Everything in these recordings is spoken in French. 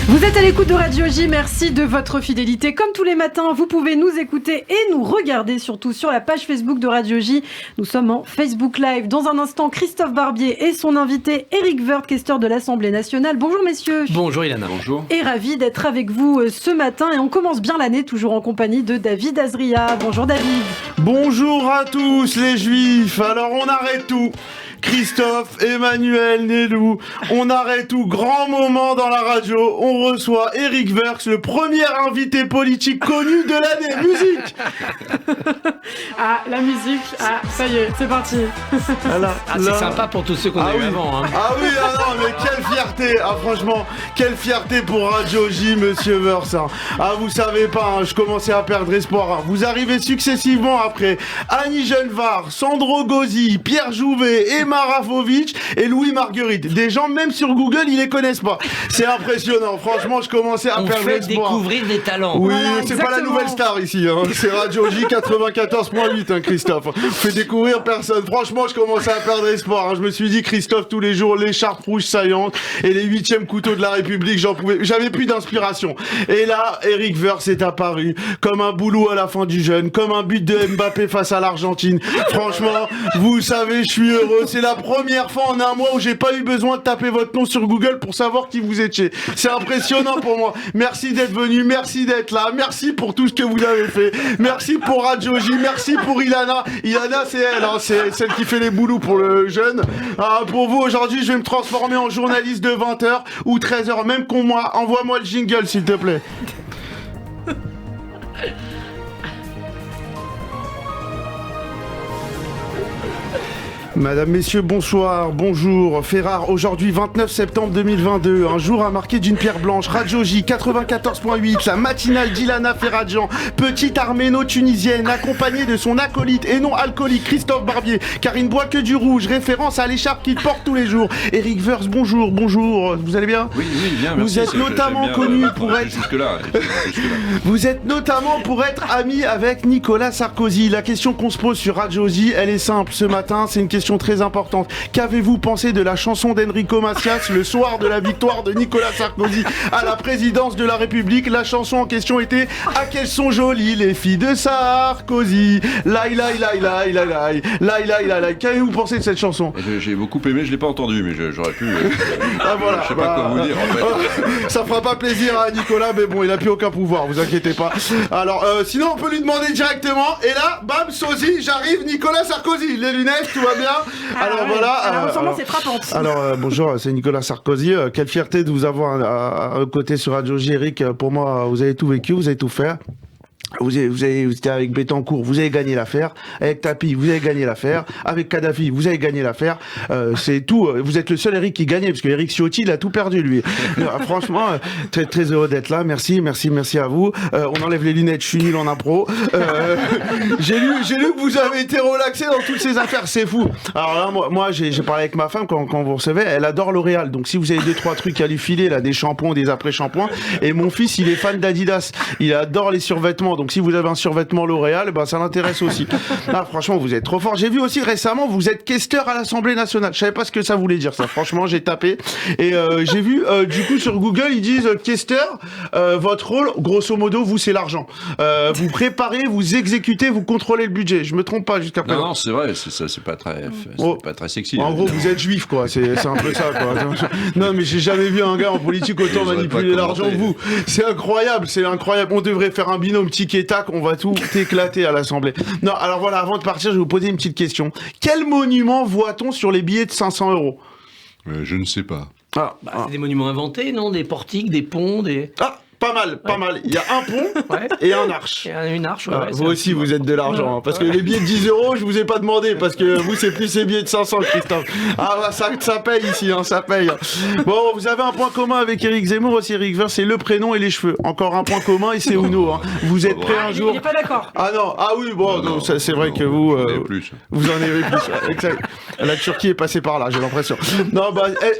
Vous êtes à l'écoute de Radio J, merci de votre fidélité. Comme tous les matins, vous pouvez nous écouter et nous regarder surtout sur la page Facebook de Radio J. Nous sommes en Facebook Live. Dans un instant, Christophe Barbier et son invité Éric Woerth, questeur de l'Assemblée nationale. Bonjour messieurs. Bonjour Ilana. Bonjour. Et ravi d'être avec vous ce matin. Et on commence bien l'année toujours en compagnie de David Azria. Bonjour David. Bonjour à tous les juifs. Alors on arrête tout. Christophe, Emmanuel, Nélou, on arrête tout, grand moment dans la radio, on reçoit Éric Woerth, le premier invité politique connu de l'année. Musique. Ah, la musique, ah, ça y est, c'est parti. C'est sympa pour tous ceux qu'on a eu avant. Hein. Ah oui, ah non, mais quelle fierté, franchement, quelle fierté pour Radio J, monsieur Woerth. Ah, vous savez pas, je commençais à perdre espoir. Vous arrivez successivement après Annie Genevard, Sandro Gozzi, Pierre Jouvet, Emma Rafovic et Louis Marguerite. Des gens, même sur Google, ils les connaissent pas. C'est impressionnant. Franchement, je commençais à perdre espoir. On fait découvrir des talents. Oui, voilà, c'est exactement. pas la nouvelle star ici. C'est Radio J 94.8, Christophe. Fait découvrir personne. Franchement, je commençais à perdre espoir. Je me suis dit, Christophe, tous les jours, l'écharpe rouge saillante et les 8e couteaux de la République, j'avais plus d'inspiration. Et là, Éric Woerth est apparu comme un boulot à la fin du jeûne, comme un but de Mbappé face à l'Argentine. Franchement, vous savez, je suis heureux. C'est la première fois en un mois où j'ai pas eu besoin de taper votre nom sur Google pour savoir qui vous étiez. C'est impressionnant pour moi. Merci d'être venu, merci d'être là, merci pour tout ce que vous avez fait. Merci pour Radio J, merci pour Ilana. Ilana, c'est elle, c'est celle qui fait les boulous pour le jeune. Pour vous, aujourd'hui, je vais me transformer en journaliste de 20h ou 13h, même qu'on moi. Envoie-moi le jingle, s'il te plaît. Madame, messieurs, bonsoir, bonjour. Fait rare, aujourd'hui 29 septembre 2022, un jour à marquer d'une pierre blanche. Radio J 94.8, la matinale d'Ilana Ferradjian, petite arméno-tunisienne, accompagnée de son acolyte et non alcoolique Christophe Barbier, car il ne boit que du rouge, référence à l'écharpe qu'il porte tous les jours. Éric Woerth, bonjour, vous allez bien ? Oui, bien, merci. Vous êtes notamment connu pour être... Jusque-là. Vous êtes notamment pour être ami avec Nicolas Sarkozy. La question qu'on se pose sur Radio J, elle est simple. Ce matin, c'est une question très importante. Qu'avez-vous pensé de la chanson d'Enrico Macias le soir de la victoire de Nicolas Sarkozy à la présidence de la République? La chanson en question était « Ah, qu'elles sont jolies les filles de Sarkozy ». Qu'avez-vous pensé de cette chanson? J'ai beaucoup aimé, je l'ai pas entendu, mais j'aurais pu... voilà, je sais pas quoi vous dire, en fait. Ça fera pas plaisir à Nicolas, mais bon, il a plus aucun pouvoir, vous inquiétez pas. Alors, sinon, on peut lui demander directement, et là, bam, sosie, j'arrive, Nicolas Sarkozy, les lunettes, tout va bien. Alors ouais, voilà. la ressemblance est frappante. Alors bonjour, c'est Nicolas Sarkozy. Quelle fierté de vous avoir à côté sur Radio J, Éric. Pour moi, vous avez tout vécu, vous avez tout fait. Vous étiez avec Bettencourt, vous avez gagné l'affaire. Avec Tapi, vous avez gagné l'affaire. Avec Kadhafi, vous avez gagné l'affaire. C'est tout. Vous êtes le seul Éric qui gagnait, parce que Éric Ciotti, il a tout perdu, lui. Franchement, très, très heureux d'être là. Merci à vous. On enlève les lunettes, je suis nul en impro. J'ai lu que vous avez été relaxé dans toutes ces affaires, c'est fou. Alors là, moi j'ai parlé avec ma femme quand vous recevez, elle adore L'Oréal. Donc si vous avez 2-3 trucs à lui filer, là, des shampoings, des après-shampoings. Et mon fils, il est fan d'Adidas. Il adore les survêtements. Donc si vous avez un survêtement L'Oréal, ça l'intéresse aussi. Ah, franchement, vous êtes trop fort. J'ai vu aussi récemment, vous êtes questeur à l'Assemblée nationale. Je savais pas ce que ça voulait dire, ça. Franchement, j'ai tapé. Et j'ai vu, du coup, sur Google, ils disent questeur, votre rôle, grosso modo, vous, c'est l'argent. Vous préparez, vous exécutez, vous contrôlez le budget. Je me trompe pas jusqu'à présent. Non, c'est vrai, c'est pas très sexy. En gros, vous êtes juif, quoi. C'est un peu ça, quoi. Non, mais j'ai jamais vu un gars en politique autant manipuler l'argent que vous. C'est incroyable. On devrait faire un binôme tic et tac, on va tout éclater à l'Assemblée. Non, alors voilà, avant de partir, je vais vous poser une petite question. Quel monument voit-on sur les billets de 500 €? Je ne sais pas. C'est des monuments inventés, non? Des portiques, des ponts, des... Pas mal. Il y a un pont et un arche. Une arche, vous aussi, vous êtes de l'argent. Parce que les billets de 10 €, je vous ai pas demandé. Parce que vous, c'est plus les billets de 500, Christophe. Ça paye ici, ça paye. Bon, vous avez un point commun avec Éric Zemmour aussi, Éric Woerth, c'est le prénom et les cheveux. Encore un point commun et c'est Uno. Vous êtes prêts un jour? Il n'est pas d'accord. Oui, bon, non, c'est vrai que vous... Vous en avez plus. Exact. La Turquie est passée par là, j'ai l'impression. Non,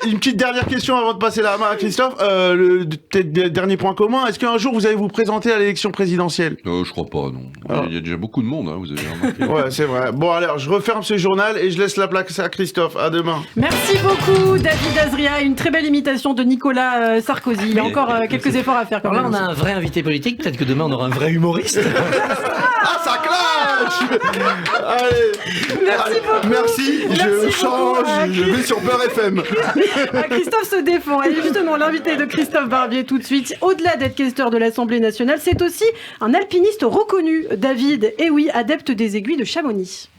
une petite dernière question avant de passer la main à Christophe. Le dernier point commun, commun. Est-ce qu'un jour vous allez vous présenter à l'élection présidentielle? Je crois pas, non. Il y a déjà beaucoup de monde, hein, vous avez remarqué. Ouais, c'est vrai. Bon, alors, je referme ce journal et je laisse la place à Christophe. À demain. Merci beaucoup, David Azria. Une très belle imitation de Nicolas Sarkozy. Il y a encore quelques efforts à faire. Alors là, on a un vrai invité politique. Peut-être que demain, on aura un vrai humoriste. Ah, ça clash. Allez. Merci beaucoup. Merci. Je change. Je vais sur Beurre FM. Christophe se défend. Et justement, l'invité de Christophe Barbier tout de suite, au-delà d'être questeur de l'Assemblée nationale, c'est aussi un alpiniste reconnu, David. Et oui, adepte des aiguilles de Chamonix.